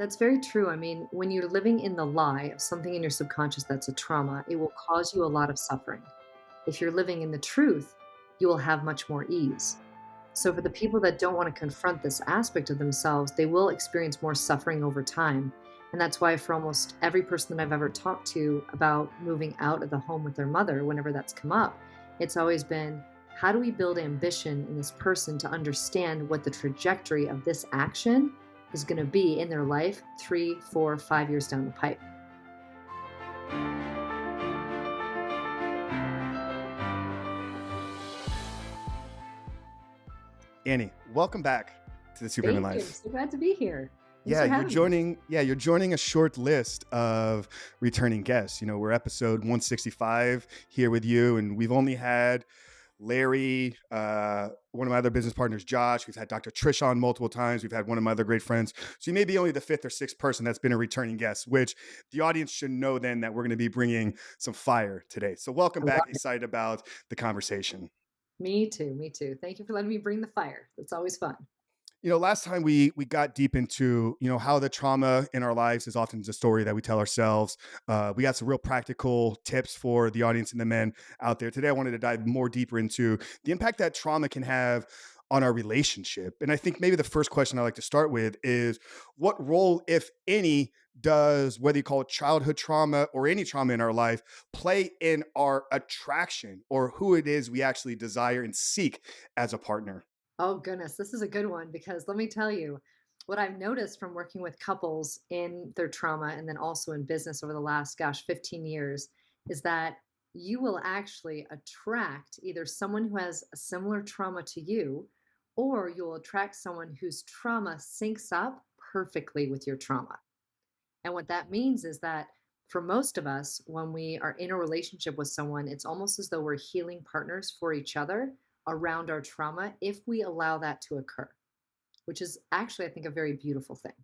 That's very true. I mean, when you're living in the lie of something in your subconscious that's a trauma, it will cause you a lot of suffering. If you're living in the truth, you will have much more ease. So, for the people that don't want to confront this aspect of themselves, they will experience more suffering over time. And that's why, for almost every person that I've ever talked to about moving out of the home with their mother, whenever that's come up, it's always been how do we build ambition in this person to understand what the trajectory of this action is going to be in their life 3, 4, 5 years down the pipe? Annie, welcome back to the Superhuman Thank you. I'm Life. so glad to be here. Thanks Yeah, for you're having me. joining. Yeah, you're joining a short list of returning guests. We're episode 165 here with you, and we've only had Larry, one of my other business partners, Josh. We've had Dr. Trish on multiple times. We've had one of my other great friends. So you may be only the fifth or sixth person that's been a returning guest, which the audience should know then that we're going to be bringing some fire today. So welcome I back. love it. Excited about the conversation. Me too. Me too. Thank you for letting me bring the fire. That's always fun. Last time we got deep into how the trauma in our lives is often the story that we tell ourselves. We got some real practical tips for the audience and the men out there. Today I wanted to dive more deeper into the impact that trauma can have on our relationship. And I think maybe the first question I like to start with is, what role, if any, does, whether you call it childhood trauma or any trauma in our life, play in our attraction, or who it is we actually desire and seek as a partner? Oh, goodness. This is a good one because let me tell you what I've noticed from working with couples in their trauma and then also in business over the last, 15 years is that you will actually attract either someone who has a similar trauma to you, or you'll attract someone whose trauma syncs up perfectly with your trauma. And what that means is that for most of us, when we are in a relationship with someone, it's almost as though we're healing partners for each other around our trauma if we allow that to occur, which is actually, I think, a very beautiful thing.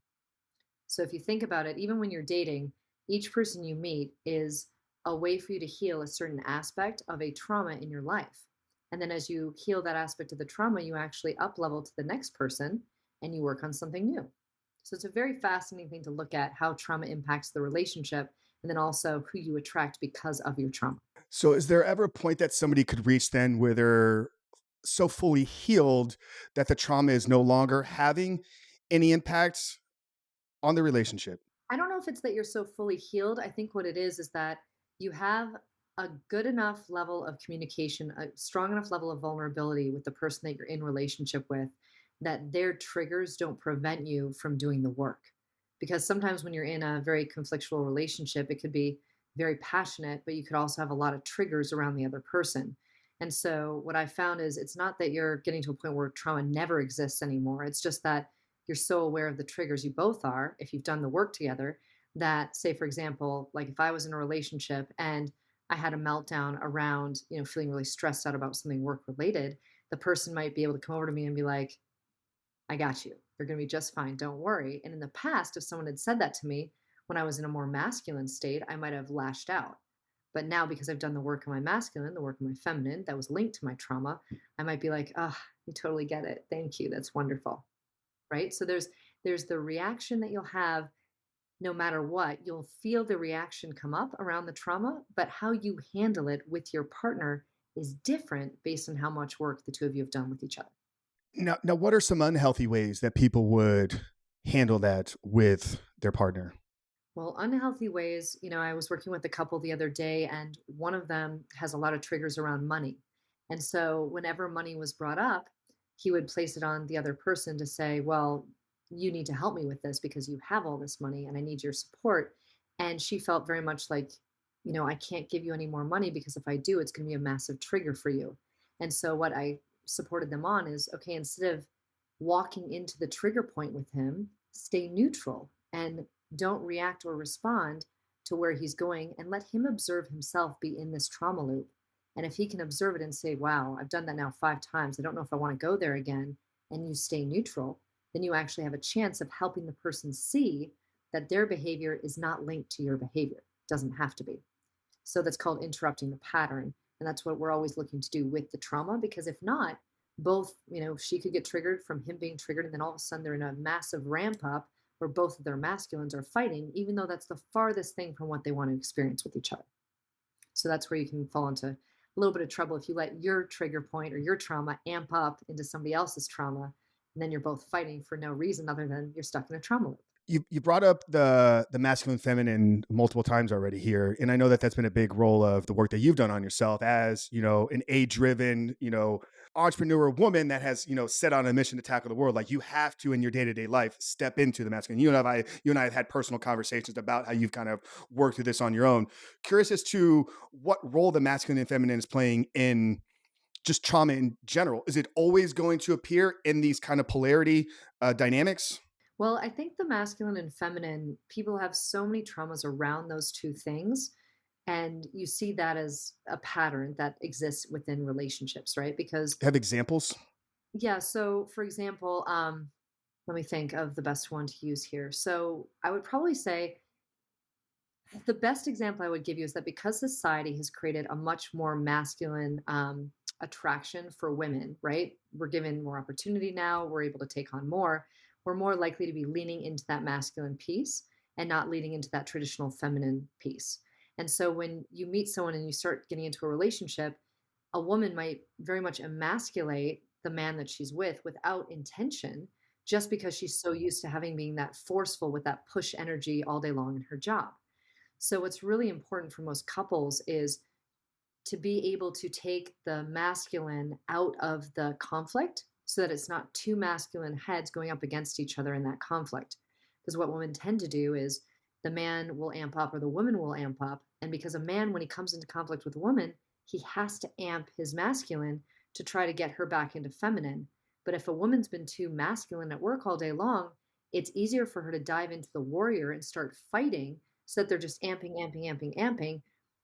So if you think about it, even when you're dating, each person you meet is a way for you to heal a certain aspect of a trauma in your life. And then as you heal that aspect of the trauma, you actually up level to the next person and you work on something new. So it's a very fascinating thing to look at how trauma impacts the relationship and then also who you attract because of your trauma. So is there ever a point that somebody could reach then where they're so fully healed that the trauma is no longer having any impact on the relationship? I don't know if it's that you're so fully healed. I think what it is that you have a good enough level of communication, a strong enough level of vulnerability with the person that you're in relationship with that their triggers don't prevent you from doing the work. Because sometimes when you're in a very conflictual relationship, it could be very passionate, but you could also have a lot of triggers around the other person. And so what I found is it's not that you're getting to a point where trauma never exists anymore. It's just that you're so aware of the triggers you both are if you've done the work together that, say, for example, like if I was in a relationship and I had a meltdown around, feeling really stressed out about something work related, the person might be able to come over to me and be like, I got you. You're going to be just fine. Don't worry. And in the past, if someone had said that to me when I was in a more masculine state, I might have lashed out. But now, because I've done the work on my masculine, the work on my feminine that was linked to my trauma, I might be like, oh, you totally get it. Thank you. That's wonderful. Right. So there's the reaction that you'll have no matter what. You'll feel the reaction come up around the trauma, but how you handle it with your partner is different based on how much work the two of you have done with each other. Now, what are some unhealthy ways that people would handle that with their partner? Well, unhealthy ways, I was working with a couple the other day, and one of them has a lot of triggers around money. And so, whenever money was brought up, he would place it on the other person to say, well, you need to help me with this because you have all this money and I need your support. And she felt very much like, I can't give you any more money because if I do, it's going to be a massive trigger for you. And so, what I supported them on is okay, instead of walking into the trigger point with him, stay neutral and don't react or respond to where he's going and let him observe himself be in this trauma loop. And if he can observe it and say, wow, I've done that now 5 times, I don't know if I want to go there again, and you stay neutral, then you actually have a chance of helping the person see that their behavior is not linked to your behavior. It doesn't have to be. So that's called interrupting the pattern. And that's what we're always looking to do with the trauma, because if not, both, she could get triggered from him being triggered, and then all of a sudden they're in a massive ramp up where both of their masculines are fighting, even though that's the farthest thing from what they want to experience with each other. So that's where you can fall into a little bit of trouble if you let your trigger point or your trauma amp up into somebody else's trauma, and then you're both fighting for no reason other than you're stuck in a trauma loop. You brought up the masculine feminine multiple times already here, and I know that that's been a big role of the work that you've done on yourself as an A driven entrepreneur woman that has set on a mission to tackle the world. Like, you have to, in your day to day life, step into the masculine. You and I have had personal conversations about how you've kind of worked through this on your own. Curious as to what role the masculine and feminine is playing in just trauma in general. Is it always going to appear in these kind of polarity dynamics? Well, I think the masculine and feminine, people have so many traumas around those two things. And you see that as a pattern that exists within relationships, right? Because, Have examples? yeah, so for example, let me think of the best one to use here. So I would probably say the best example I would give you is that because society has created a much more masculine attraction for women, right? We're given more opportunity now, we're able to take on more. We're more likely to be leaning into that masculine piece and not leaning into that traditional feminine piece. And so when you meet someone and you start getting into a relationship, a woman might very much emasculate the man that she's without intention, just because she's so used to having being that forceful with that push energy all day long in her job. So what's really important for most couples is to be able to take the masculine out of the conflict so that it's not two masculine heads going up against each other in that conflict. Because what women tend to do is the man will amp up or the woman will amp up. And because a man, when he comes into conflict with a woman, he has to amp his masculine to try to get her back into feminine. But if a woman's been too masculine at work all day long, it's easier for her to dive into the warrior and start fighting so that they're just amping, amping, amping, amping,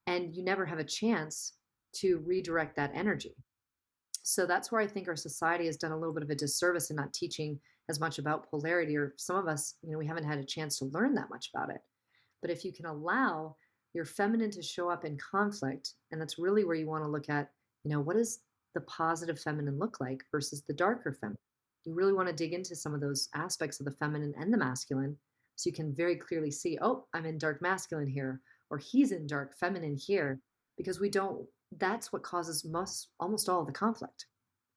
and you never have a chance to redirect that energy. So that's where I think our society has done a little bit of a disservice in not teaching as much about polarity, or some of us, we haven't had a chance to learn that much about it. But if you can allow your feminine to show up in conflict, and that's really where you want to look at, what does the positive feminine look like versus the darker feminine? You really want to dig into some of those aspects of the feminine and the masculine so you can very clearly see, oh, I'm in dark masculine here, or he's in dark feminine here, because we don't, that's what causes most, almost all of the conflict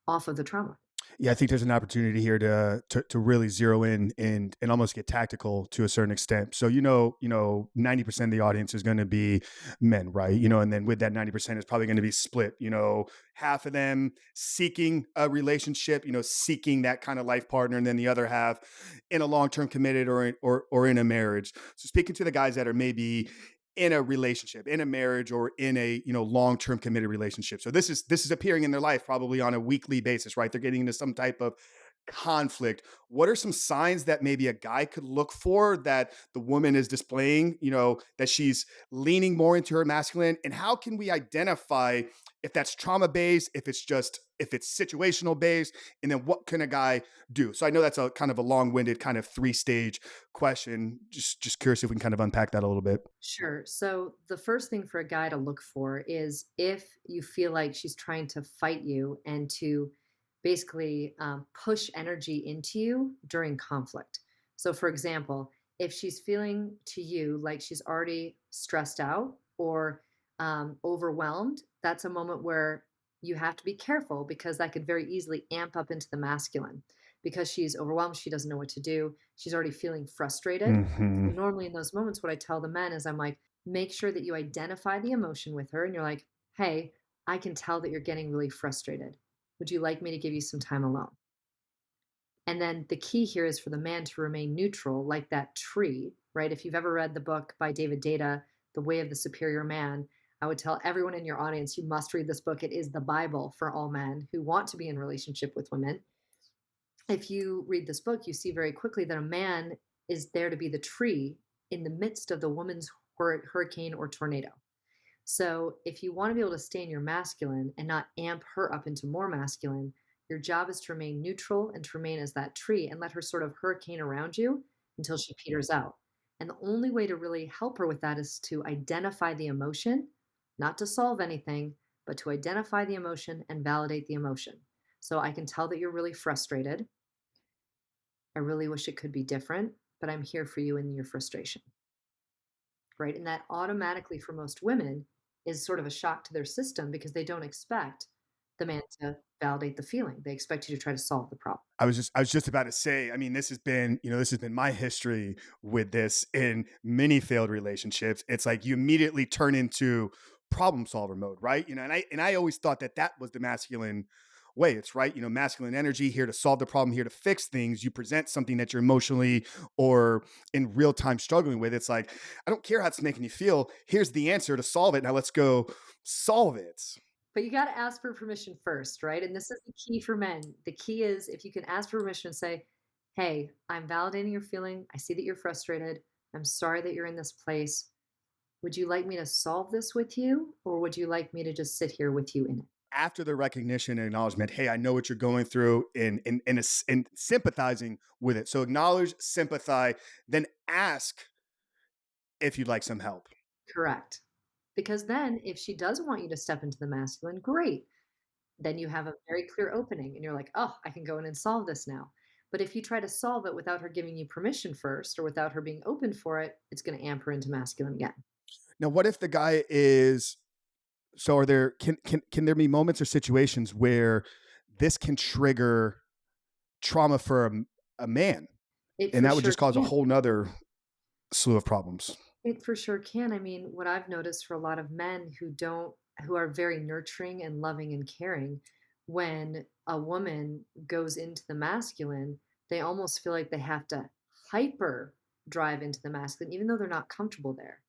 off of the trauma. Yeah, I think there's an opportunity here to really zero in and almost get tactical to a certain extent. So 90% of the audience is going to be men, right? And then with that 90% is probably going to be split. Half of them seeking a relationship, seeking that kind of life partner, and then the other half in a long term committed or in a marriage. So speaking to the guys that are maybe in a relationship, in a marriage, or in a long-term committed relationship. So this is appearing in their life probably on a weekly basis, right? They're getting into some type of conflict. What are some signs that maybe a guy could look for that the woman is displaying, that she's leaning more into her masculine? And how can we identify if that's trauma based, if it's situational based, and then what can a guy do? So I know that's a kind of a long-winded kind of three-stage question. Just curious if we can kind of unpack that a little bit. Sure. So the first thing for a guy to look for is if you feel like she's trying to fight you and to basically push energy into you during conflict. So, for example, if she's feeling to you like she's already stressed out or overwhelmed, that's a moment where you have to be careful because that could very easily amp up into the masculine. Because she's overwhelmed, she doesn't know what to do, she's already feeling frustrated. Hmm. So normally in those moments, what I tell the men is I'm like, make sure that you identify the emotion with her and you're like, hey, I can tell that you're getting really frustrated. Would you like me to give you some time alone? And then the key here is for the man to remain neutral, like that tree, right? If you've ever read the book by David Data, The Way of the Superior Man, I would tell everyone in your audience, you must read this book. It is the Bible for all men who want to be in relationship with women. If you read this book, you see very quickly that a man is there to be the tree in the midst of the woman's hurricane or tornado. So, if you want to be able to stay in your masculine and not amp her up into more masculine, your job is to remain neutral and to remain as that tree and let her sort of hurricane around you until she peters out. And the only way to really help her with that is to identify the emotion, not to solve anything, but to identify the emotion and validate the emotion. So, I can tell that you're really frustrated. I really wish it could be different, but I'm here for you in your frustration, right? And that automatically for most women is sort of a shock to their system because they don't expect the man to validate the feeling. They expect you to try to solve the problem. I was just about to say, I mean, this has been, this has been my history with this in many failed relationships. It's like you immediately turn into problem solver mode, right? And I always thought that that was the masculine way. It's right, masculine energy here to solve the problem, here to fix things. You present something that you're emotionally or in real time struggling with. It's like, I don't care how it's making you feel. Here's the answer to solve it. Now let's go solve it. But you gotta ask for permission first, right? And this is the key for men. The key is if you can ask for permission and say, "Hey, I'm validating your feeling. I see that you're frustrated. I'm sorry that you're in this place. Would you like me to solve this with you, or would you like me to just sit here with you in it?" After the recognition and acknowledgement, hey, I know what you're going through, and sympathizing with it. So acknowledge, sympathize, then ask if you'd like some help. Correct. Because then if she does want you to step into the masculine, great. Then you have a very clear opening and you're like, "Oh, I can go in and solve this now." But if you try to solve it without her giving you permission first or without her being open for it, it's gonna amp her into masculine again. Now, what if the guy is so are there can there be moments or situations where this can trigger trauma for a man? It And for that would sure just cause a can. whole nother slew of problems. It for sure can. I mean, what I've noticed for a lot of men who are very nurturing and loving and caring, when a woman goes into the masculine, they almost feel like they have to hyper drive into the masculine, even though they're not comfortable there.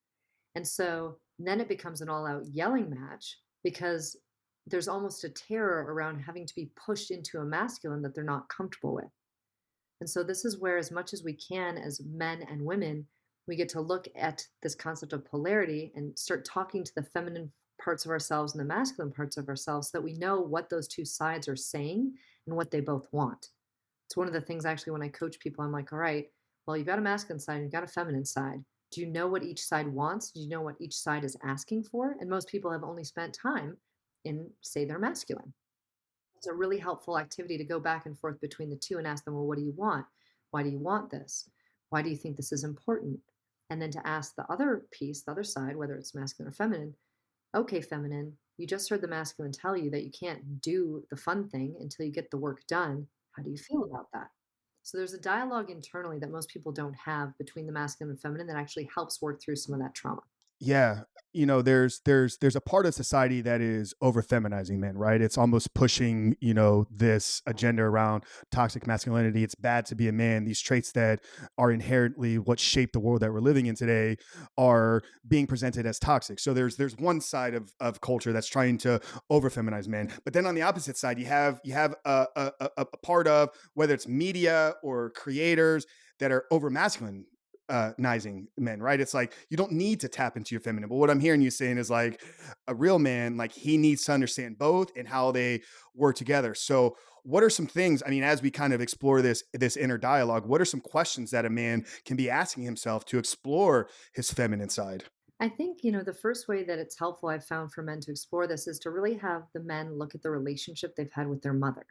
And so then it becomes an all out yelling match because there's almost a terror around having to be pushed into a masculine that they're not comfortable with. And so this is where, as much as we can, as men and women, we get to look at this concept of polarity and start talking to the feminine parts of ourselves and the masculine parts of ourselves so that we know what those two sides are saying and what they both want. It's one of the things actually when I coach people, I'm like, all right, well, you've got a masculine side and you've got a feminine side. Do you know what each side wants? Do you know what each side is asking for? And most people have only spent time in, say, their masculine. It's a really helpful activity to go back and forth between the two and ask them, well, what do you want? Why do you want this? Why do you think this is important? And then to ask the other piece, the other side, whether it's masculine or feminine, okay, feminine, you just heard the masculine tell you that you can't do the fun thing until you get the work done. How do you feel about that? So there's a dialogue internally that most people don't have between the masculine and feminine that actually helps work through some of that trauma. Yeah. There's a part of society that is over feminizing men, right? It's almost pushing, this agenda around toxic masculinity. It's bad to be a man. These traits that are inherently what shape the world that we're living in today are being presented as toxic. So there's one side of culture that's trying to over feminize men. But then on the opposite side, you have a part of whether it's media or creators that are over masculine nizing men, right? It's like you don't need to tap into your feminine. But what I'm hearing you saying is like a real man, like he needs to understand both and how they work together. So, what are some things? I mean, as we kind of explore this inner dialogue, what are some questions that a man can be asking himself to explore his feminine side? I think, the first way that it's helpful I've found for men to explore this is to really have the men look at the relationship they've had with their mother.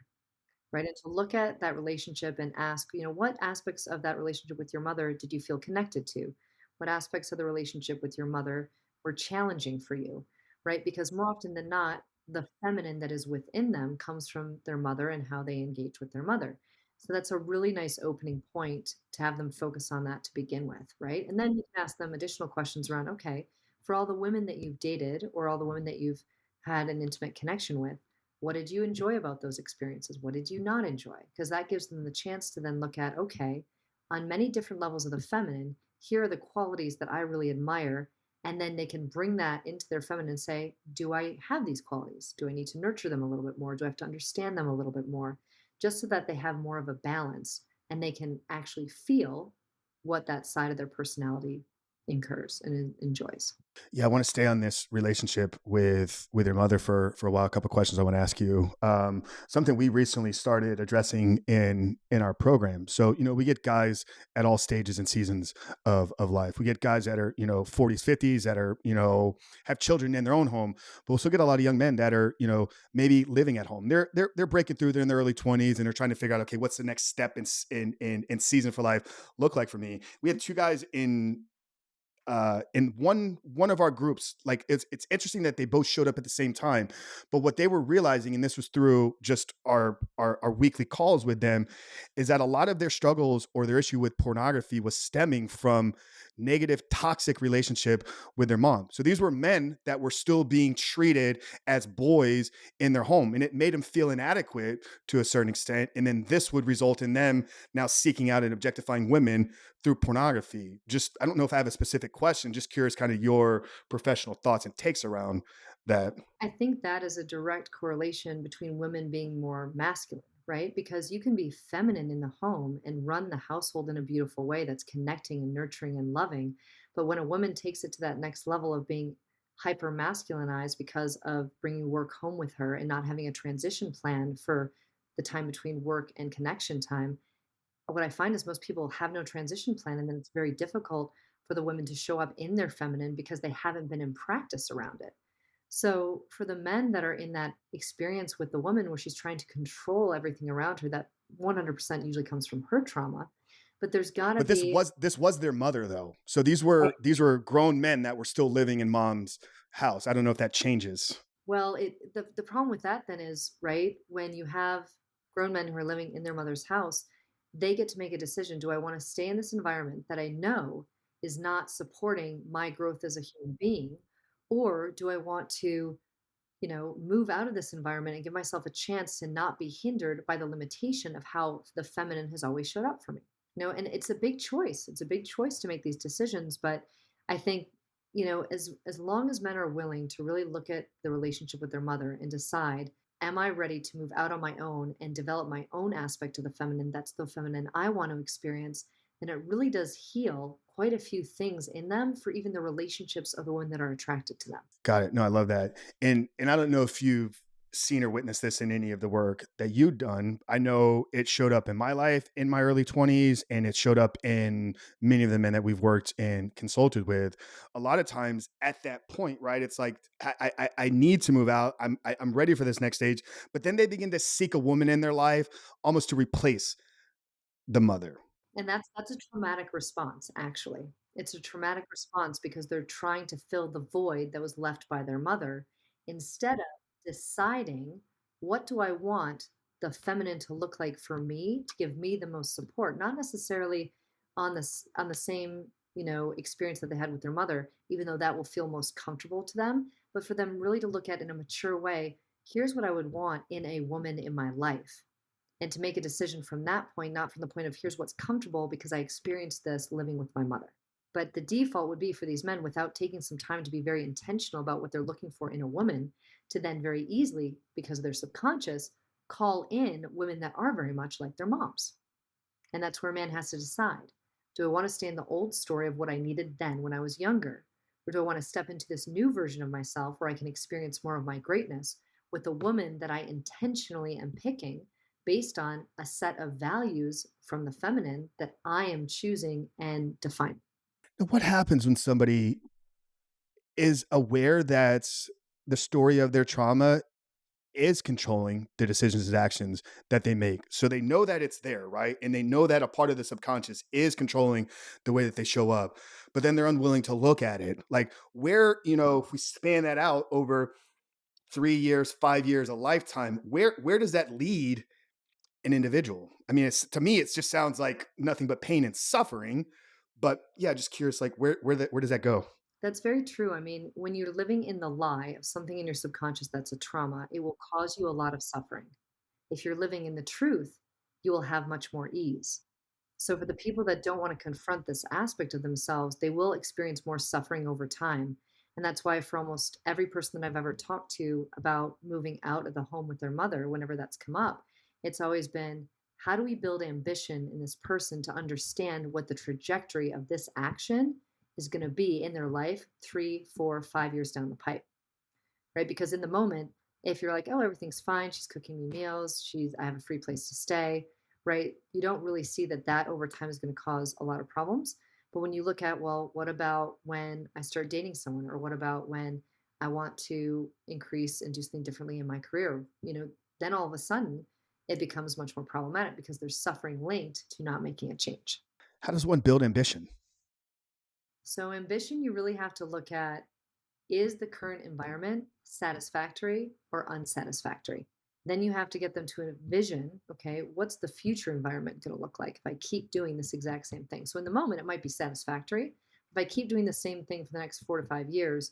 Right? And to look at that relationship and ask, what aspects of that relationship with your mother did you feel connected to? What aspects of the relationship with your mother were challenging for you? Right? Because more often than not, the feminine that is within them comes from their mother and how they engage with their mother. So that's a really nice opening point to have them focus on that to begin with, right? And then you can ask them additional questions around, okay, for all the women that you've dated or all the women that you've had an intimate connection with, what did you enjoy about those experiences? What did you not enjoy? Because that gives them the chance to then look at, okay, on many different levels of the feminine, here are the qualities that I really admire. And then they can bring that into their feminine and say, do I have these qualities? Do I need to nurture them a little bit more? Do I have to understand them a little bit more? Just so that they have more of a balance and they can actually feel what that side of their personality incurs and enjoys. Yeah, I want to stay on this relationship with your mother for a while. A couple questions I want to ask you. Something we recently started addressing in our program. So we get guys at all stages and seasons of life. We get guys that are 40s, 50s that are have children in their own home. But we also get a lot of young men that are maybe living at home. They're breaking through. They're in their early 20s and they're trying to figure out, okay, what's the next step in season for life look like for me. We had two guys in one of our groups. Like, it's interesting that they both showed up at the same time, but what they were realizing, and this was through just our weekly calls with them, is that a lot of their struggles or their issue with pornography was stemming from negative toxic relationship with their mom. So these were men that were still being treated as boys in their home, and it made them feel inadequate to a certain extent, and then this would result in them now seeking out and objectifying women through pornography. Just, I don't know if I have a specific question, just curious kind of your professional thoughts and takes around that. I think that is a direct correlation between women being more masculine, right? Because you can be feminine in the home and run the household in a beautiful way that's connecting and nurturing and loving. But when a woman takes it to that next level of being hyper masculinized because of bringing work home with her and not having a transition plan for the time between work and connection time, what I find is most people have no transition plan. And then it's very difficult for the women to show up in their feminine because they haven't been in practice around it. So for the men that are in that experience with the woman where she's trying to control everything around her, that 100% usually comes from her trauma. But there's got to But this be, was this was their mother though. So these were grown men that were still living in mom's house. I don't know if that changes. well, the problem with that then is, right, when you have grown men who are living in their mother's house, they get to make a decision. Do I want to stay in this environment that I know is not supporting my growth as a human being? Or do I want to move out of this environment and give myself a chance to not be hindered by the limitation of how the feminine has always showed up for me. And it's a big choice. It's a big choice to make these decisions, but I think, as long as men are willing to really look at the relationship with their mother and decide, am I ready to move out on my own and develop my own aspect of the feminine that's the feminine I want to experience, then it really does heal quite a few things in them for even the relationships of the women that are attracted to them. Got it. No, I love that. And I don't know if you've seen or witnessed this in any of the work that you've done. I know it showed up in my life in my early 20s, and it showed up in many of the men that we've worked and consulted with. A lot of times at that point, right? It's like I need to move out. I'm ready for this next stage. But then they begin to seek a woman in their life almost to replace the mother. And that's a traumatic response, actually. It's a traumatic response because they're trying to fill the void that was left by their mother instead of deciding, what do I want the feminine to look like for me to give me the most support, not necessarily on the same, experience that they had with their mother, even though that will feel most comfortable to them, but for them really to look at in a mature way, here's what I would want in a woman in my life, and to make a decision from that point, not from the point of here's what's comfortable because I experienced this living with my mother. But the default would be for these men, without taking some time to be very intentional about what they're looking for in a woman, to then very easily, because of their subconscious, call in women that are very much like their moms. And that's where a man has to decide, do I want to stay in the old story of what I needed then when I was younger? Or do I want to step into this new version of myself where I can experience more of my greatness with a woman that I intentionally am picking based on a set of values from the feminine that I am choosing and defining? Now, what happens when somebody is aware that the story of their trauma is controlling the decisions and actions that they make? So they know that it's there, right? And they know that a part of the subconscious is controlling the way that they show up, but then they're unwilling to look at it. Like, where, if we span that out over 3 years, 5 years, a lifetime, where does that lead an individual? I mean, to me, it just sounds like nothing but pain and suffering. But yeah, just curious, like where does that go? That's very true. I mean, when you're living in the lie of something in your subconscious that's a trauma, it will cause you a lot of suffering. If you're living in the truth, you will have much more ease. So, for the people that don't want to confront this aspect of themselves, they will experience more suffering over time. And that's why, for almost every person that I've ever talked to about moving out of the home with their mother, whenever that's come up, it's always been, how do we build ambition in this person to understand what the trajectory of this action is going to be in their life 3, 4, 5 years down the pipe, right? Because in the moment, if you're like, oh, everything's fine, she's cooking me meals, I have a free place to stay, right? You don't really see that that over time is going to cause a lot of problems. But when you look at, well, what about when I start dating someone, or what about when I want to increase and do something differently in my career, then all of a sudden it becomes much more problematic because there's suffering linked to not making a change. How does one build ambition? So, ambition, you really have to look at, is the current environment satisfactory or unsatisfactory? Then you have to get them to envision, okay, what's the future environment going to look like if I keep doing this exact same thing? So in the moment, it might be satisfactory. If I keep doing the same thing for the next 4 to 5 years,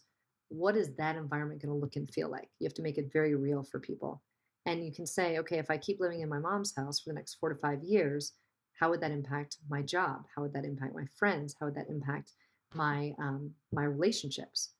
what is that environment going to look and feel like? You have to make it very real for people. And you can say, okay, if I keep living in my mom's house for the next 4 to 5 years, how would that impact my job? How would that impact my friends? How would that impact my relationships?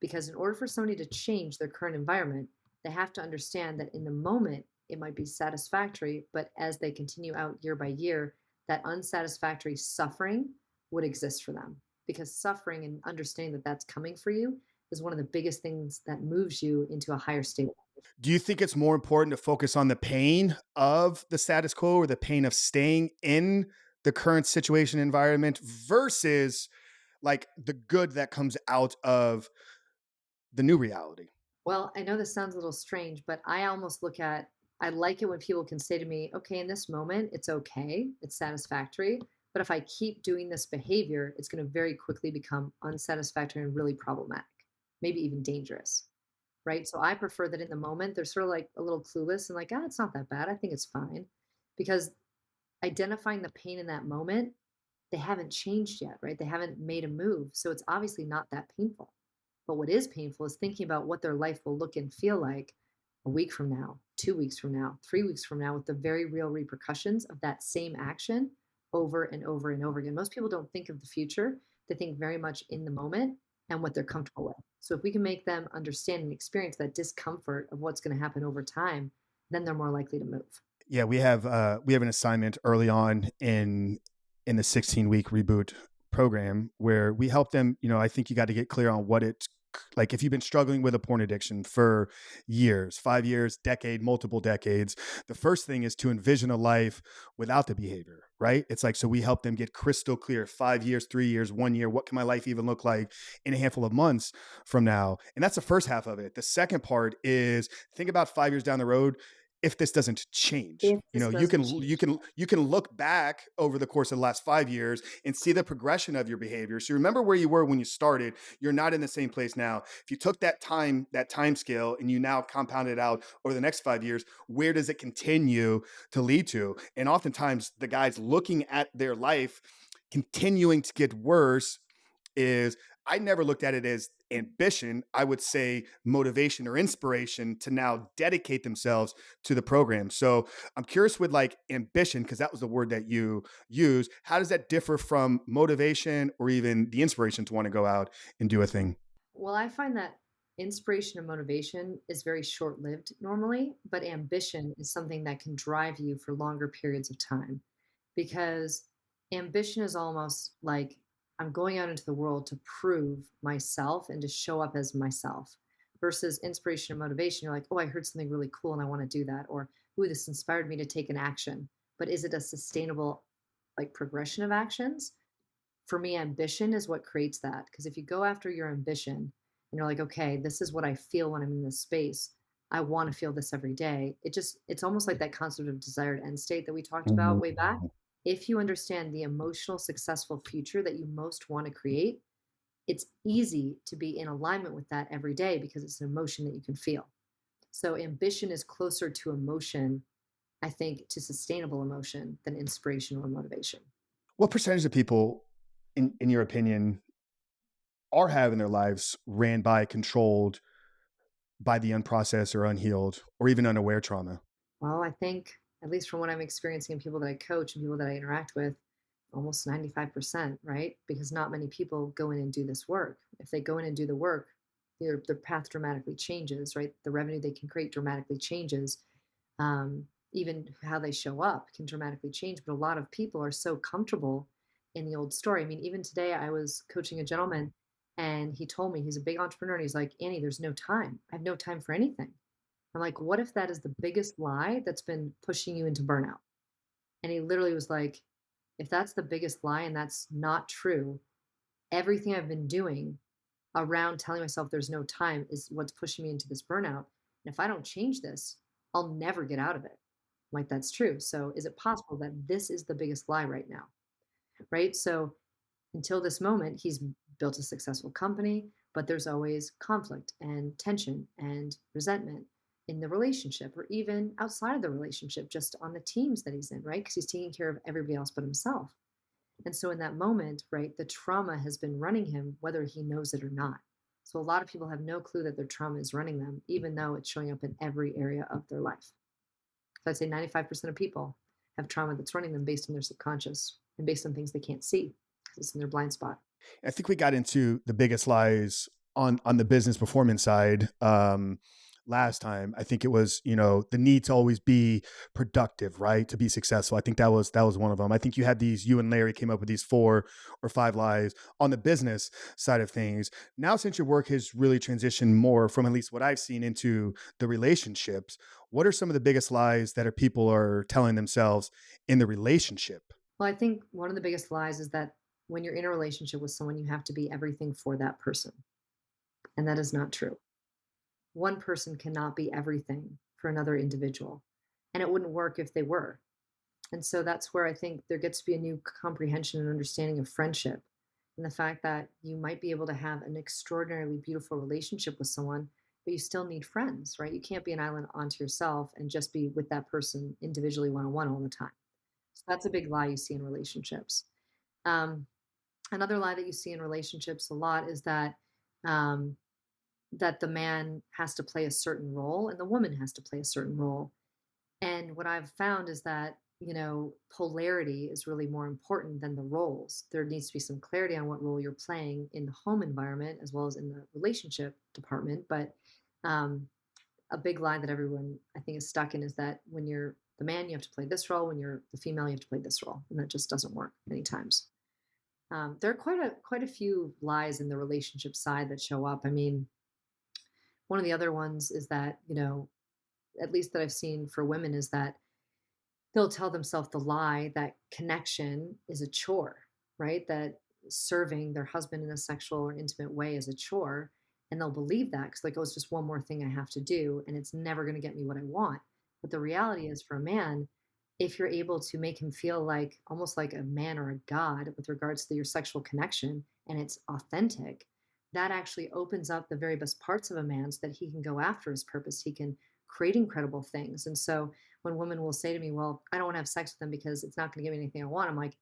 Because in order for somebody to change their current environment, they have to understand that in the moment it might be satisfactory, but as they continue out year by year, that unsatisfactory suffering would exist for them. Because suffering and understanding that that's coming for you is one of the biggest things that moves you into a higher state. Do you think it's more important to focus on the pain of the status quo or the pain of staying in the current situation environment versus like the good that comes out of the new reality? Well, I know this sounds a little strange, but I almost look at, I like it when people can say to me, okay, in this moment, it's okay, it's satisfactory. But if I keep doing this behavior, it's going to very quickly become unsatisfactory and really problematic, maybe even dangerous. Right. So I prefer that in the moment, they're sort of like a little clueless and like, ah, it's not that bad. I think it's fine. Because identifying the pain in that moment, they haven't changed yet, right? They haven't made a move. So it's obviously not that painful. But what is painful is thinking about what their life will look and feel like a week from now, 2 weeks from now, 3 weeks from now, with the very real repercussions of that same action over and over and over again. Most people don't think of the future, they think very much in the moment and what they're comfortable with. So if we can make them understand and experience that discomfort of what's going to happen over time, then they're more likely to move. Yeah, we have an assignment early on in the 16-week reboot program where we help them. I think you got to get clear on what it's like. If you've been struggling with a porn addiction for years, 5 years, decade, multiple decades, the first thing is to envision a life without the behavior, right? It's like, so we help them get crystal clear: 5 years, 3 years, 1 year. What can my life even look like in a handful of months from now? And that's the first half of it. The second part is think about 5 years down the road. If this doesn't change, If this you can doesn't you change. can you can look back over the course of the last 5 years and see the progression of your behavior. So remember where you were when you started. You're not in the same place now. If you took that time scale and you now compound it out over the next 5 years, where does it continue to lead to? And oftentimes the guys looking at their life continuing to get worse is, I never looked at it as ambition. I would say motivation or inspiration to now dedicate themselves to the program. So I'm curious with like ambition, because that was the word that you use. How does that differ from motivation or even the inspiration to want to go out and do a thing? Well, I find that inspiration and motivation is very short lived normally, but ambition is something that can drive you for longer periods of time because ambition is almost like I'm going out into the world to prove myself and to show up as myself versus inspiration and motivation. You're like, oh, I heard something really cool and I want to do that. Or, ooh, this inspired me to take an action. But is it a sustainable like progression of actions? For me, ambition is what creates that. Because if you go after your ambition and you're like, okay, this is what I feel when I'm in this space, I want to feel this every day. It's almost like that concept of desired end state that we talked about way back. If you understand the emotional, successful future that you most want to create, it's easy to be in alignment with that every day because it's an emotion that you can feel. So, ambition is closer to emotion, I think, to sustainable emotion than inspiration or motivation. What percentage of people, in your opinion, are having their lives ran by, controlled by the unprocessed or unhealed or even unaware trauma? Well, I think, at least from what I'm experiencing in people that I coach and people that I interact with, almost 95%, right? Because not many people go in and do this work. If they go in and do the work, their path dramatically changes, right? The revenue they can create dramatically changes. Even how they show up can dramatically change. But a lot of people are so comfortable in the old story. I mean, even today, I was coaching a gentleman and he told me he's a big entrepreneur. And he's like, Annie, there's no time. I have no time for anything. I'm like, what if that is the biggest lie that's been pushing you into burnout? And he literally was like, if that's the biggest lie and that's not true, everything I've been doing around telling myself there's no time is what's pushing me into this burnout. And if I don't change this, I'll never get out of it. I'm like, that's true. So is it possible that this is the biggest lie right now? Right. So until this moment, he's built a successful company, but there's always conflict and tension and resentment in the relationship or even outside of the relationship, just on the teams that he's in, right? Because he's taking care of everybody else but himself. And so in that moment, right, the trauma has been running him, whether he knows it or not. So a lot of people have no clue that their trauma is running them, even though it's showing up in every area of their life. So I'd say 95% of people have trauma that's running them based on their subconscious and based on things they can't see because it's in their blind spot. I think we got into the biggest lies on the business performance side last time. I think it was, the need to always be productive, right? To be successful. I think that was one of them. I think you and Larry came up with these 4 or 5 lies on the business side of things. Now, since your work has really transitioned more from at least what I've seen into the relationships, what are some of the biggest lies that people are telling themselves in the relationship? Well, I think one of the biggest lies is that when you're in a relationship with someone, you have to be everything for that person. And that is not true. One person cannot be everything for another individual. And it wouldn't work if they were. And so that's where I think there gets to be a new comprehension and understanding of friendship and the fact that you might be able to have an extraordinarily beautiful relationship with someone, but you still need friends, right? You can't be an island onto yourself and just be with that person individually one on one all the time. So that's a big lie you see in relationships. Um, Another lie that you see in relationships a lot is um, that the man has to play a certain role and the woman has to play a certain role. And what I've found is that, polarity is really more important than the roles. There needs to be some clarity on what role you're playing in the home environment as well as in the relationship department. But um, a big lie that everyone I think is stuck in is that when you're the man, you have to play this role. When you're the female, you have to play this role, and that just doesn't work many times. There are quite a few lies in the relationship side that show up. I mean, one of the other ones is that at least that I've seen for women is that they'll tell themselves the lie that connection is a chore, right? That serving their husband in a sexual or intimate way is a chore. And they'll believe that because, like, oh, it's just one more thing I have to do and it's never going to get me what I want. But the reality is, for a man, if you're able to make him feel like almost like a man or a god with regards to your sexual connection and it's authentic, that actually opens up the very best parts of a man so that he can go after his purpose. He can create incredible things. And so when women will say to me, well, I don't want to have sex with them because it's not going to give me anything I want, I'm like,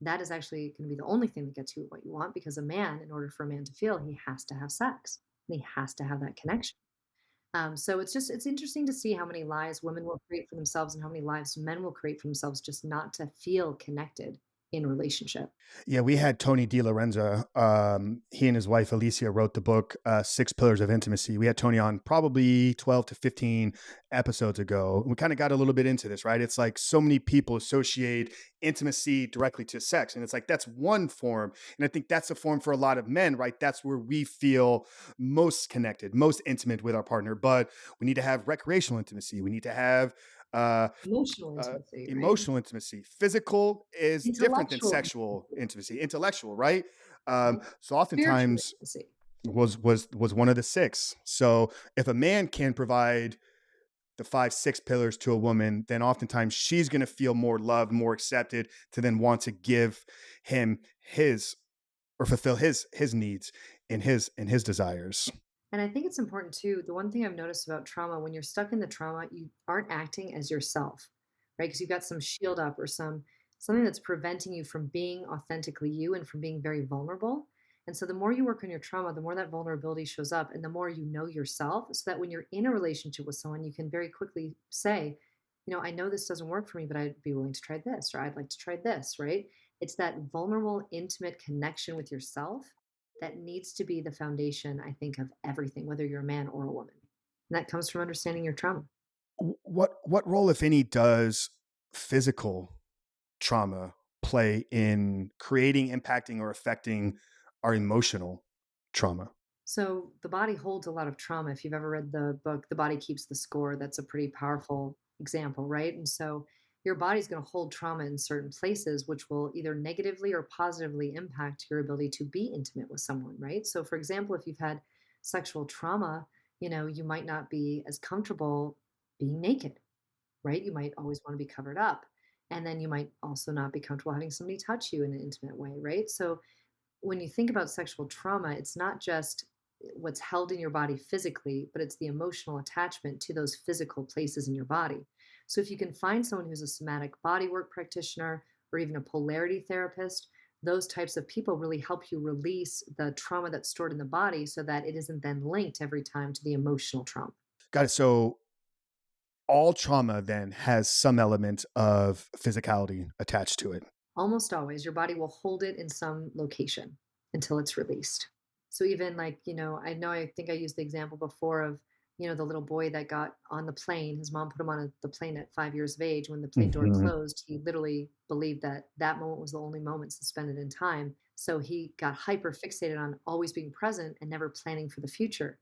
that is actually going to be the only thing that gets you what you want because a man, in order for a man to feel, he has to have sex and he has to have that connection. So it's interesting to see how many lies women will create for themselves and how many lies men will create for themselves just not to feel connected in relationship. Yeah, we had Tony DiLorenzo. He and his wife Alicia wrote the book Six Pillars of Intimacy. We had Tony on probably 12 to 15 episodes ago. We kind of got a little bit into this, right? It's like so many people associate intimacy directly to sex. And it's like that's one form. And I think that's a form for a lot of men, right? That's where we feel most connected, most intimate with our partner. But we need to have recreational intimacy. We need to have uh, Emotional uh, intimacy, right? emotional intimacy. Physical is different than Intellectual sexual intimacy, intimacy. Intellectual, right? right? So Spiritual oftentimes intimacy. was one of the six. So if a man can provide the 5, 6 pillars to a woman, then oftentimes she's going to feel more loved, more accepted, to then want to give him his or fulfill his needs and his desires. And I think it's important too. The one thing I've noticed about trauma, when you're stuck in the trauma, you aren't acting as yourself, right? Because you've got some shield up or something that's preventing you from being authentically you and from being very vulnerable. And so the more you work on your trauma, the more that vulnerability shows up and the more you know yourself, so that when you're in a relationship with someone, you can very quickly say, I know this doesn't work for me, but I'd be willing to try this, or I'd like to try this, right? It's that vulnerable, intimate connection with yourself that needs to be the foundation, I think, of everything, whether you're a man or a woman. And that comes from understanding your trauma. What role, if any, does physical trauma play in creating, impacting, or affecting our emotional trauma? So the body holds a lot of trauma. If you've ever read the book, The Body Keeps the Score, that's a pretty powerful example, right? And so your body's going to hold trauma in certain places, which will either negatively or positively impact your ability to be intimate with someone, right? So, for example, if you've had sexual trauma, you might not be as comfortable being naked, right? You might always want to be covered up. And then you might also not be comfortable having somebody touch you in an intimate way, right? So when you think about sexual trauma, it's not just what's held in your body physically, but it's the emotional attachment to those physical places in your body. So if you can find someone who's a somatic bodywork practitioner or even a polarity therapist, those types of people really help you release the trauma that's stored in the body so that it isn't then linked every time to the emotional trauma. Got it. So all trauma then has some element of physicality attached to it. Almost always, your body will hold it in some location until it's released. So even like, I think I used the example before of, the little boy that got on the plane. His mom put him on the plane at 5 years of age. When the plane door Mhm. closed, he literally believed that that moment was the only moment suspended in time. So he got hyper fixated on always being present and never planning for the future.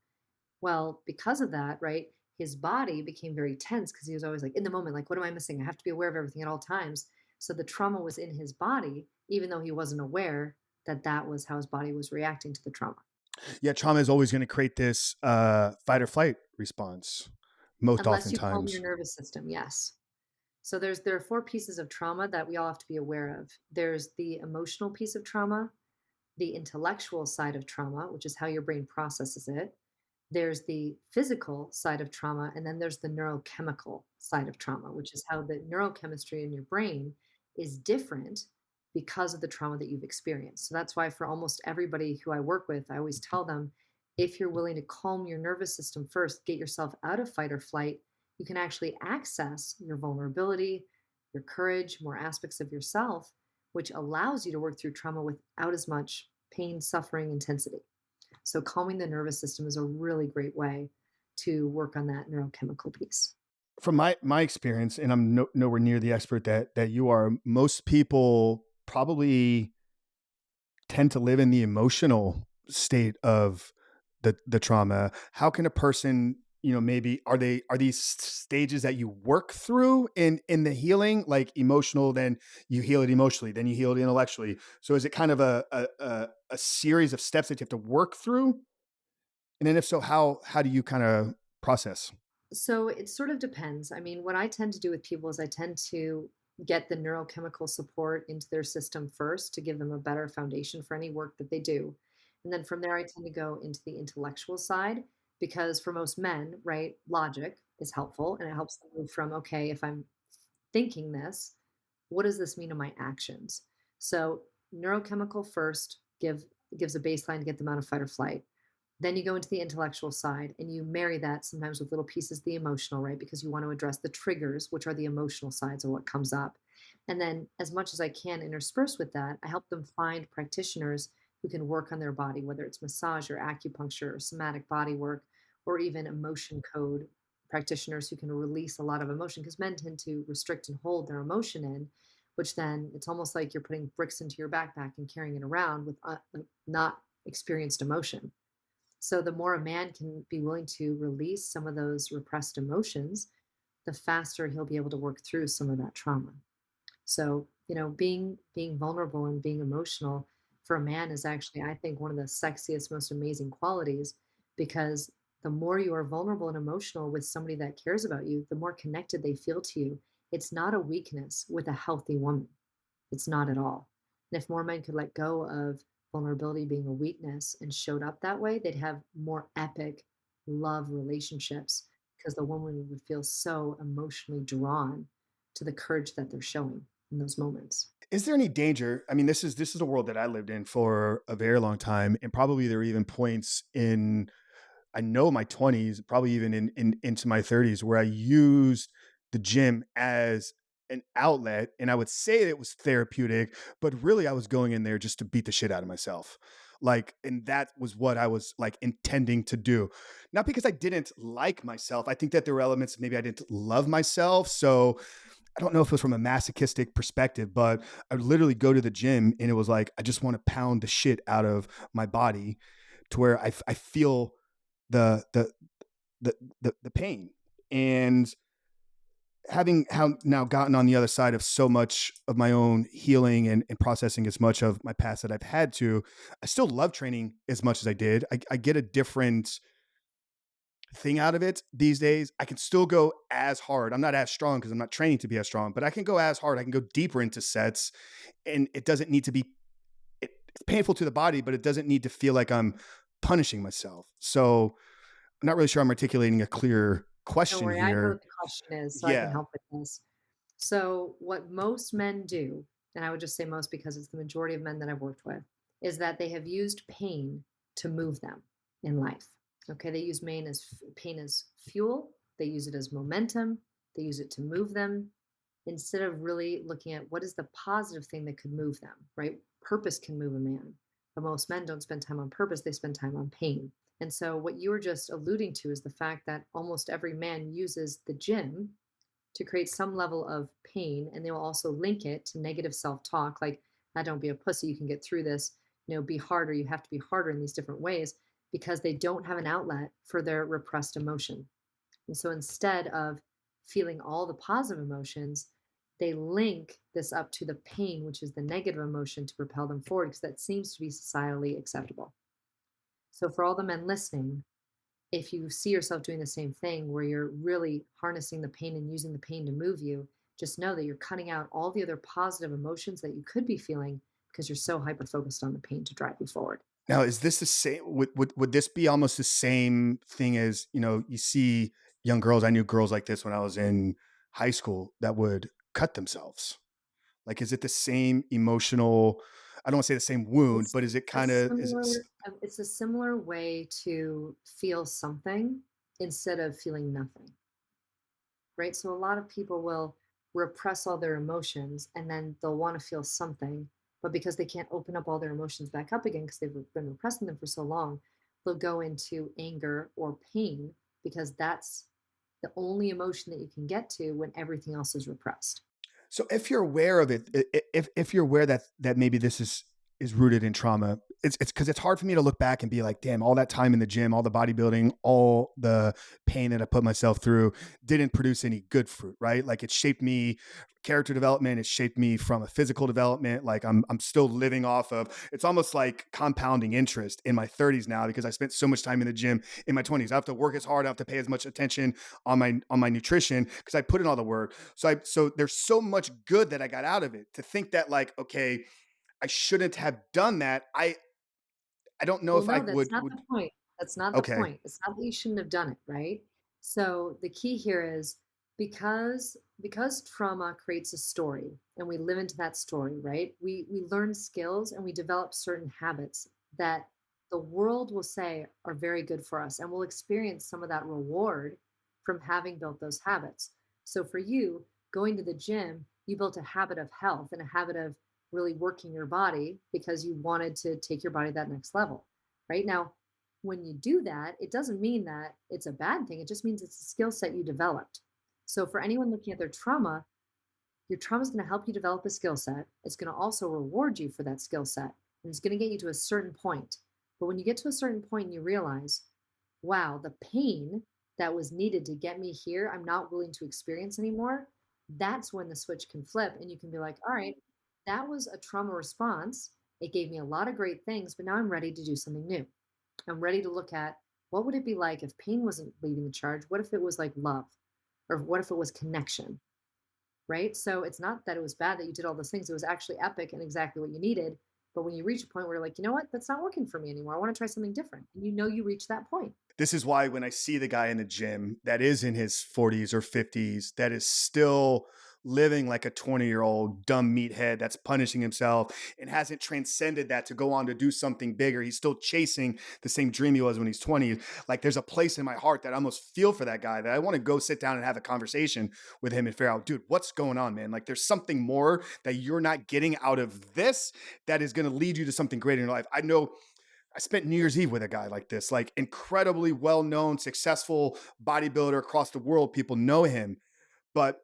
Well, because of that, right, his body became very tense because he was always like in the moment, like, what am I missing? I have to be aware of everything at all times. So the trauma was in his body, even though he wasn't aware that that was how his body was reacting to the trauma. Yeah, trauma is always going to create this fight or flight response, most Unless you calm your oftentimes. nervous system, yes. So there are four pieces of trauma that we all have to be aware of. There's the emotional piece of trauma, the intellectual side of trauma, which is how your brain processes it. There's the physical side of trauma, and then there's the neurochemical side of trauma, which is how the neurochemistry in your brain is different because of the trauma that you've experienced. So that's why for almost everybody who I work with, I always tell them if you're willing to calm your nervous system first, get yourself out of fight or flight, you can actually access your vulnerability, your courage, more aspects of yourself, which allows you to work through trauma without as much pain, suffering, intensity. So calming the nervous system is a really great way to work on that neurochemical piece. From my experience, and I'm nowhere near the expert that you are, most people probably tend to live in the emotional state of the trauma. How can a person, maybe are these stages that you work through in the healing, like emotional, then you heal it emotionally, then you heal it intellectually. So is it kind of a series of steps that you have to work through? And then if so, how do you kind of process? So it sort of depends. I mean, what I tend to do with people is I tend to get the neurochemical support into their system first to give them a better foundation for any work that they do. And then from there, I tend to go into the intellectual side because for most men, right, logic is helpful and it helps them move from, okay, if I'm thinking this, what does this mean to my actions? So neurochemical first gives a baseline to get them out of fight or flight. Then you go into the intellectual side and you marry that sometimes with little pieces of the emotional, right? Because you want to address the triggers, which are the emotional sides of what comes up. And then, as much as I can intersperse with that, I help them find practitioners who can work on their body, whether it's massage or acupuncture or somatic body work, or even emotion code practitioners who can release a lot of emotion because men tend to restrict and hold their emotion in, which then it's almost like you're putting bricks into your backpack and carrying it around with not experienced emotion. So the more a man can be willing to release some of those repressed emotions, the faster he'll be able to work through some of that trauma. So, being vulnerable and being emotional for a man is actually, I think, one of the sexiest, most amazing qualities because the more you are vulnerable and emotional with somebody that cares about you, the more connected they feel to you. It's not a weakness with a healthy woman. It's not at all. And if more men could let go of vulnerability being a weakness and showed up that way, they'd have more epic love relationships because the woman would feel so emotionally drawn to the courage that they're showing in those moments. Is there any danger? I mean, this is a world that I lived in for a very long time, and probably there were even points in I know my 20s, probably even in into my 30s, where I used the gym as an outlet, and I would say it was therapeutic, but really I was going in there just to beat the shit out of myself. Like, and that was what I was like intending to do. Not because I didn't like myself. I think that there were elements maybe I didn't love myself. So I don't know if it was from a masochistic perspective, but I would literally go to the gym and it was like, I just want to pound the shit out of my body to where I feel the, the, the pain. And having how now gotten on the other side of so much of my own healing and processing as much of my past that I've had to, I still love training as much as I did. I get a different thing out of it these days. I can still go as hard. I'm not as strong because I'm not training to be as strong, but I can go as hard. I can go deeper into sets, and it doesn't need to be. It's painful to the body, but it doesn't need to feel like I'm punishing myself. So I'm not really sure I'm articulating a clear Don't question worry, I know here. what the question is, so I can Yeah. help with this. So, what most men do, and I would just say most because it's the majority of men that I've worked with, is that they have used pain to move them in life. Okay, they use pain as fuel, they use it as momentum, they use it to move them instead of really looking at what is the positive thing that could move them, right? Purpose can move a man, but most men don't spend time on purpose, they spend time on pain. And so, what you were just alluding to is the fact that almost every man uses the gym to create some level of pain, and they will also link it to negative self-talk like, "Ah, don't be a pussy, you can get through this, be harder, you have to be harder," in these different ways because they don't have an outlet for their repressed emotion. And so instead of feeling all the positive emotions, they link this up to the pain, which is the negative emotion, to propel them forward because that seems to be societally acceptable. So for all the men listening, if you see yourself doing the same thing where you're really harnessing the pain and using the pain to move you, just know that you're cutting out all the other positive emotions that you could be feeling because you're so hyper focused on the pain to drive you forward. Now, is this the same? Would this be almost the same thing as you see young girls? I knew girls like this when I was in high school that would cut themselves. Like, is it the same emotional? I don't want to say the same wound, It's but is it a kind of is it? similar it's a similar way to feel something instead of feeling nothing, right? So a lot of people will repress all their emotions and then they'll want to feel something, but because they can't open up all their emotions back up again because they've been repressing them for so long, they'll go into anger or pain because that's the only emotion that you can get to when everything else is repressed. So if you're aware of it, if you're aware that maybe this is rooted in trauma, it's because it's hard for me to look back and be like, damn, all that time in the gym, all the bodybuilding, all the pain that I put myself through didn't produce any good fruit, right? Like it shaped me, character development, it shaped me from a physical development. Like I'm still living off of. It's almost like compounding interest in my 30s now because I spent so much time in the gym in my 20s. I have to work as hard, I have to pay as much attention on my nutrition because I put in all the work. So there's so much good that I got out of it. To think that like, okay, I shouldn't have done that. I don't know Well, if I no, that's not would the point. That's not the okay. point. It's not that you shouldn't have done it, right? So the key here is because trauma creates a story and we live into that story, right? We learn skills and we develop certain habits that the world will say are very good for us and we'll experience some of that reward from having built those habits. So for you, going to the gym, you built a habit of health and a habit of really working your body because you wanted to take your body to that next level. Right now, when you do that, it doesn't mean that it's a bad thing. It just means it's a skill set you developed. So, for anyone looking at their trauma, your trauma is going to help you develop a skill set. It's going to also reward you for that skill set, and it's going to get you to a certain point. But when you get to a certain point, you realize, wow, the pain that was needed to get me here, I'm not willing to experience anymore. That's when the switch can flip, and you can be like, all right, that was a trauma response. It gave me a lot of great things, but now I'm ready to do something new. I'm ready to look at what would it be like if pain wasn't leading the charge? What if it was like love? Or what if it was connection? Right? So it's not that it was bad that you did all those things. It was actually epic and exactly what you needed. But when you reach a point where you're like, you know what, that's not working for me anymore. I want to try something different. And you know you reach that point. This is why when I see the guy in the gym that is in his 40s or 50s that is still living like a 20-year-old dumb meathead that's punishing himself and hasn't transcended that to go on to do something bigger. He's still chasing the same dream he was when he's 20. Like there's a place in my heart that I almost feel for that guy that I want to go sit down and have a conversation with him and figure out, dude, what's going on, man? Like there's something more that you're not getting out of this that is going to lead you to something greater in your life. I know I spent New Year's Eve with a guy like this, like incredibly well known, successful bodybuilder across the world. People know him, but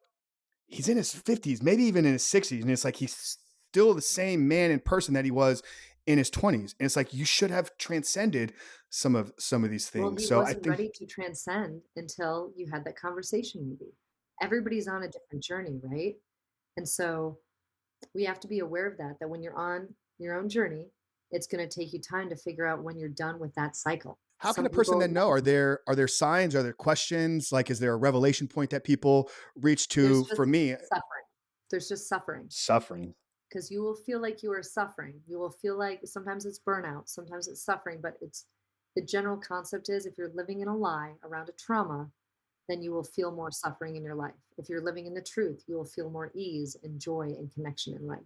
he's in his 50s, maybe even in his 60s, and it's like he's still the same man in person that he was in his 20s. And it's like you should have transcended some of these Well, things. he So I wasn't think ready to transcend until you had that conversation maybe. Everybody's on a different journey, right? And so we have to be aware of that, that when you're on your own journey, it's gonna take you time to figure out when you're done with that cycle. how can Some a person people then know? never know. Are there signs? Are there questions? Like, is there a revelation point that people reach There's to? just For me, suffering. There's just suffering. suffering. Because you will feel like you are suffering. You will feel like sometimes it's burnout, sometimes it's suffering, but it's the general concept is if you're living in a lie around a trauma, then you will feel more suffering in your life. If you're living in the truth, you will feel more ease and joy and connection in life.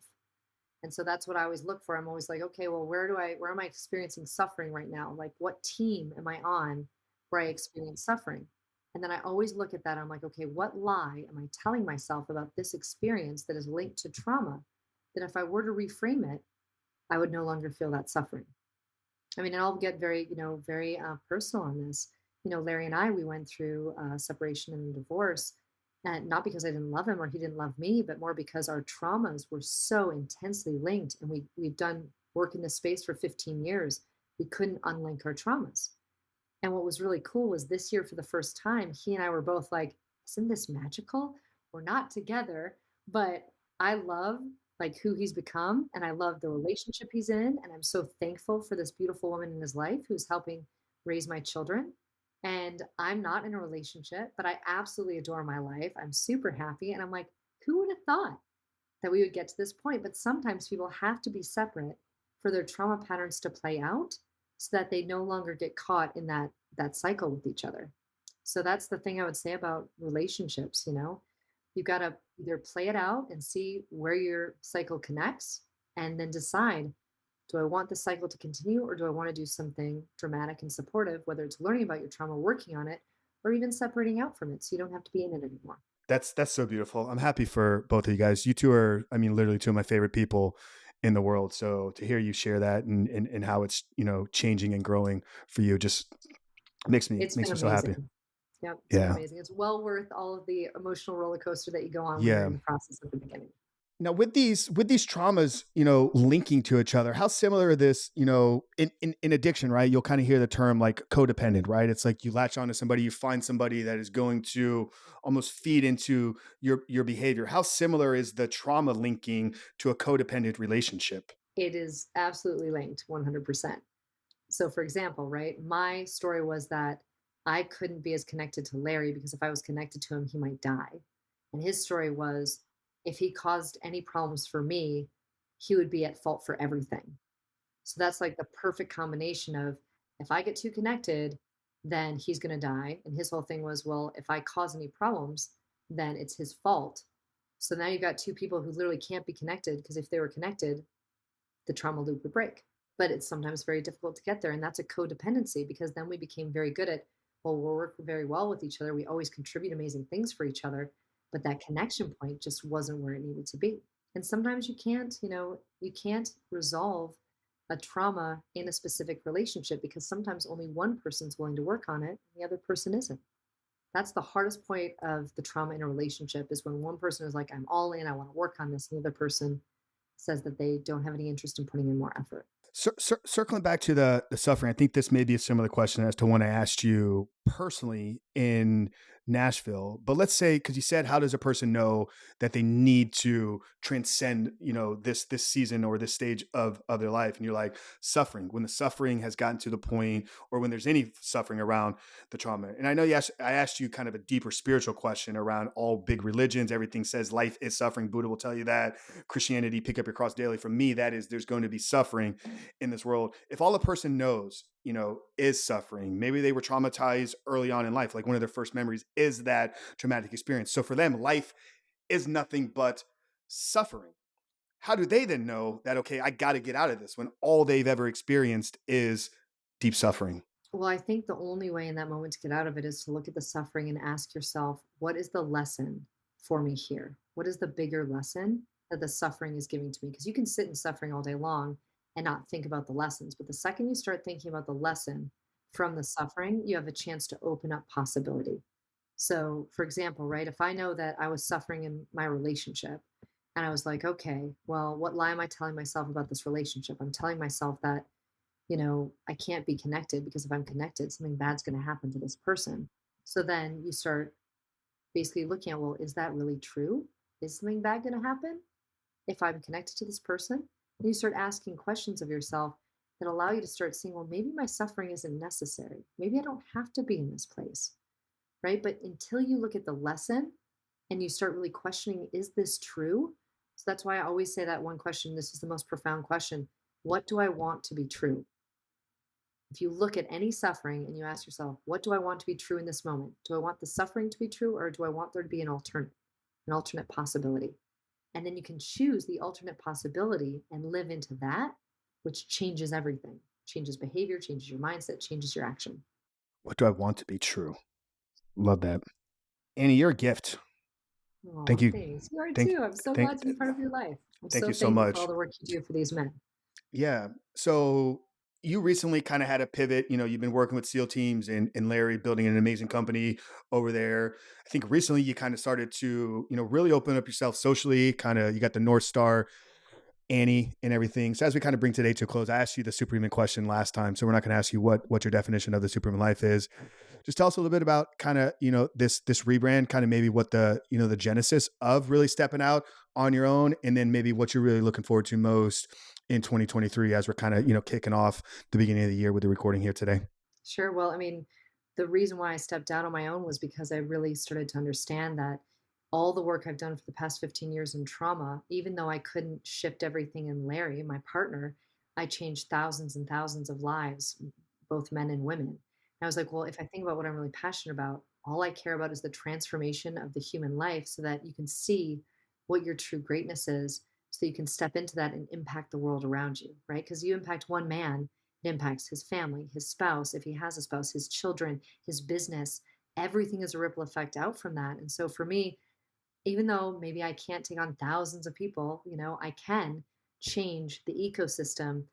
And so that's what I always look for. I'm always like, okay, well, where am I experiencing suffering right now? Like, what team am I on where I experience suffering? And then I always look at that. I'm like, okay, what lie am I telling myself about this experience that is linked to trauma? That if I were to reframe it, I would no longer feel that suffering. I mean, and I'll get very, very personal on this. Larry and I, we went through separation and divorce, and not because I didn't love him or he didn't love me, but more because our traumas were so intensely linked, and we've done work in this space for 15 years. We couldn't unlink our traumas. And what was really cool was this year, for the first time, he and I were both like, "Isn't this magical? We're not together, but I love like who he's become, and I love the relationship he's in, and I'm so thankful for this beautiful woman in his life who's helping raise my children. And I'm not in a relationship, but I absolutely adore my life. I'm super happy, and I'm like, who would have thought that we would get to this point? But sometimes people have to be separate for their trauma patterns to play out so that they no longer get caught in that cycle with each other. So that's the thing I would say about relationships. You got to either play it out and see where your cycle connects and then decide, do I want the cycle to continue, or do I want to do something dramatic and supportive, whether it's learning about your trauma, working on it, or even separating out from it so you don't have to be in it anymore. That's so beautiful. I'm happy for both of you guys. You two are, I mean, literally two of my favorite people in the world. So to hear you share that and how it's, changing and growing for you just makes me It's makes been me so happy. amazing. Yep, it's been Yeah. amazing. It's well worth all of the emotional roller coaster that you go on when you're Yeah. in the process at the beginning. Now with these traumas, linking to each other, how similar are this, in addiction, right? You'll kind of hear the term like codependent, right? It's like you latch onto somebody, you find somebody that is going to almost feed into your behavior. How similar is the trauma linking to a codependent relationship? It is absolutely linked 100%. So, for example, right, my story was that I couldn't be as connected to Larry because if I was connected to him, he might die. And his story was if he caused any problems for me, he would be at fault for everything. So that's like the perfect combination of if I get too connected, then he's going to die. And his whole thing was, well, if I cause any problems, then it's his fault. So now you've got two people who literally can't be connected because if they were connected, the trauma loop would break. But it's sometimes very difficult to get there. And that's a codependency because then we became very good at, well, we work very well with each other. We always contribute amazing things for each other. But that connection point just wasn't where it needed to be. And sometimes you can't resolve a trauma in a specific relationship because sometimes only one person's willing to work on it and the other person isn't. That's the hardest point of the trauma in a relationship is when one person is like, I'm all in, I want to work on this, and the other person says that they don't have any interest in putting in more effort. Circling back to the suffering, I think this may be a similar question as to one I asked you personally in Nashville. But let's say, because you said, how does a person know that they need to transcend, this season or this stage of their life? And you're like, suffering. When the suffering has gotten to the point, or when there's any suffering around the trauma. And I know I asked you kind of a deeper spiritual question around all big religions. Everything says life is suffering. Buddha will tell you that. Christianity, pick up your cross daily. For me, that is there's going to be suffering in this world. If all a person knows, is suffering, maybe they were traumatized early on in life, like one of their first memories is that traumatic experience. So for them, life is nothing but suffering. How do they then know that, okay, I got to get out of this when all they've ever experienced is deep suffering? Well, I think the only way in that moment to get out of it is to look at the suffering and ask yourself, what is the lesson for me here? What is the bigger lesson that the suffering is giving to me? Because you can sit in suffering all day long and not think about the lessons. But the second you start thinking about the lesson from the suffering, you have a chance to open up possibility. So, for example, right, if I know that I was suffering in my relationship and I was like, okay, well, what lie am I telling myself about this relationship? I'm telling myself that, I can't be connected because if I'm connected, something bad's going to happen to this person. So then you start basically looking at, well, is that really true? Is something bad going to happen if I'm connected to this person? And you start asking questions of yourself that allow you to start seeing, well, maybe my suffering isn't necessary. Maybe I don't have to be in this place, right? But until you look at the lesson and you start really questioning, is this true? So that's why I always say that one question. This is the most profound question. What do I want to be true? If you look at any suffering and you ask yourself, what do I want to be true in this moment? Do I want the suffering to be true or do I want there to be an alternate possibility? And then you can choose the alternate possibility and live into that, which changes everything. Changes behavior, changes your mindset, changes your action. What do I want to be true? Love that. Annie, you're a gift. Thank Oh, you. thanks. You are Thank, too. I'm so thank, glad to be part of your life. I'm thank so you so thankful for all much. the work you do for these men. Yeah. So you recently kind of had a pivot. You've been working with SEAL teams and Larry building an amazing company over there. I think recently you kind of started to, really open up yourself socially. Kind of, you got the North Star, Annie, and everything. So as we kind of bring today to a close, I asked you the Superhuman question last time. So we're not going to ask you what your definition of the Superhuman life is. Just tell us a little bit about kind of, this rebrand, kind of maybe what the genesis of really stepping out on your own, and then maybe what you're really looking forward to most in 2023 as we're kind of, kicking off the beginning of the year with the recording here today. Sure. Well, I mean, the reason why I stepped out on my own was because I really started to understand that all the work I've done for the past 15 years in trauma, even though I couldn't shift everything in Larry, my partner, I changed thousands and thousands of lives, both men and women. And I was like, well, if I think about what I'm really passionate about, all I care about is the transformation of the human life so that you can see what your true greatness is, so you can step into that and impact the world around you, right? Because you impact one man, it impacts his family, his spouse, if he has a spouse, his children, his business. Everything is a ripple effect out from that. And so for me, even though maybe I can't take on thousands of people, I can change the ecosystem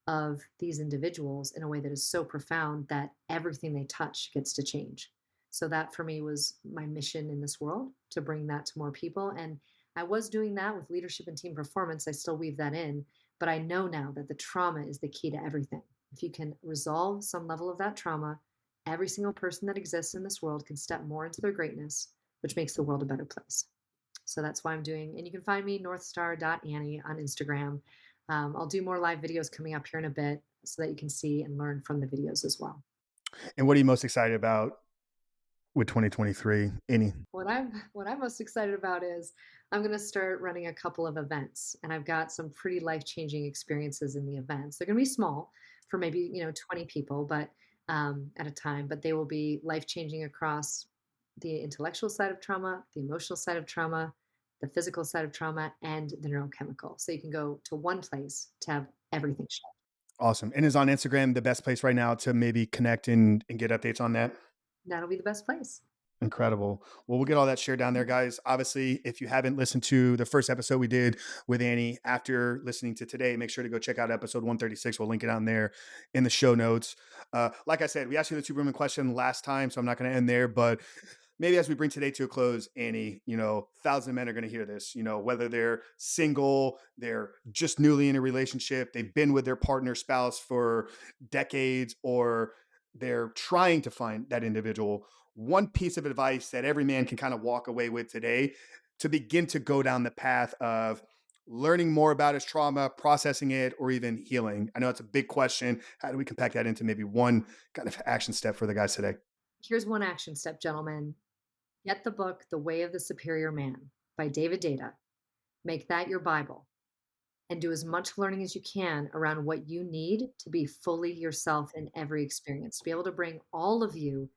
of these individuals in a way that is so profound that everything they touch gets to change. So that for me was my mission in this world, to bring that to more people. And I was doing that with leadership and team performance. I still weave that in, but I know now that the trauma is the key to everything. If you can resolve some level of that trauma, every single person that exists in this world can step more into their greatness, which makes the world a better place. So that's why I'm doing, and you can find me northstar.annie on Instagram. I'll do more live videos coming up here in a bit so that you can see and learn from the videos as well. And what are you most excited about with 2023? Any? What I'm most excited about is I'm going to start running a couple of events, and I've got some pretty life-changing experiences in the events. They're going to be small, for maybe 20 people, but at a time. But they will be life-changing across the intellectual side of trauma, the emotional side of trauma, the physical side of trauma, and the neurochemical. So you can go to one place to have everything shown. Awesome. And is on Instagram the best place right now to maybe connect and get updates on that? That'll be the best place. Incredible. Well, we'll get all that shared down there, guys. Obviously, if you haven't listened to the first episode we did with Annie after listening to today, make sure to go check out episode 136. We'll link it on there in the show notes. Like I said, we asked you the Superman question last time, so I'm not going to end there. But maybe as we bring today to a close, Annie, thousands of men are going to hear this, whether they're single, they're just newly in a relationship, they've been with their partner, spouse for decades, or they're trying to find that individual. One piece of advice that every man can kind of walk away with today to begin to go down the path of learning more about his trauma, processing it, or even healing. I know it's a big question. How do we compact that into maybe one kind of action step for the guys today? Here's one action step, gentlemen. Get the book, The Way of the Superior Man by David Data. Make that your Bible and do as much learning as you can around what you need to be fully yourself in every experience, to be able to bring all of you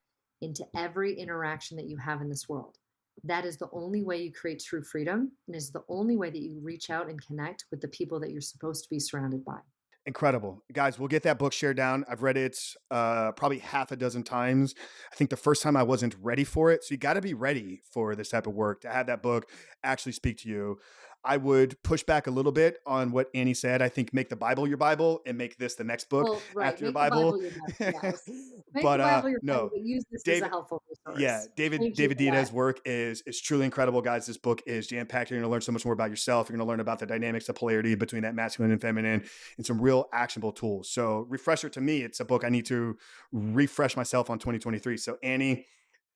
into every interaction that you have in this world. That is the only way you create true freedom, and is the only way that you reach out and connect with the people that you're supposed to be surrounded by. Incredible. Guys, we'll get that book shared down. I've read it probably half a dozen times. I think the first time I wasn't ready for it. So you got to be ready for this type of work to have that book actually speak to you. I would push back a little bit on what Annie said. I think make the Bible your Bible and make this the next book Well, right. after your Make the Bible Bible. your Bible. Yes. Make the but Bible your friend, no, but use this as a David. helpful Yeah, resource. David Thank you David for that. Dida's work is truly incredible, guys. This book is jam packed. You're going to learn so much more about yourself. You're going to learn about the dynamics, the polarity between that masculine and feminine, and some real actionable tools. So, refresher to me, it's a book I need to refresh myself on 2023. So, Annie,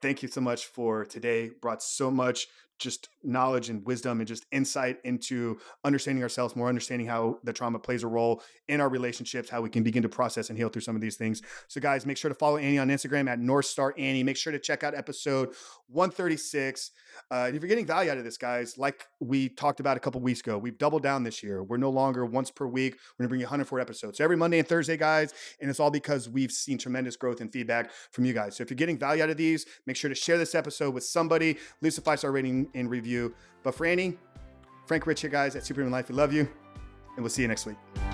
thank you so much for today. Brought so much just knowledge and wisdom and just insight into understanding ourselves more, understanding how the trauma plays a role in our relationships, how we can begin to process and heal through some of these things. So, guys, make sure to follow Annie on Instagram at North Star Annie. Make sure to check out episode 136. If you're getting value out of this, guys, like we talked about a couple weeks ago, we've doubled down this year. We're no longer once per week. We're going to bring you 104 episodes. So every Monday and Thursday, guys, and it's all because we've seen tremendous growth and feedback from you guys. So if you're getting value out of these, make sure to share this episode with somebody. Leave us a 5-star rating and review. But for Annie, Frank Rich here, guys, at Superhuman Life, we love you, and we'll see you next week.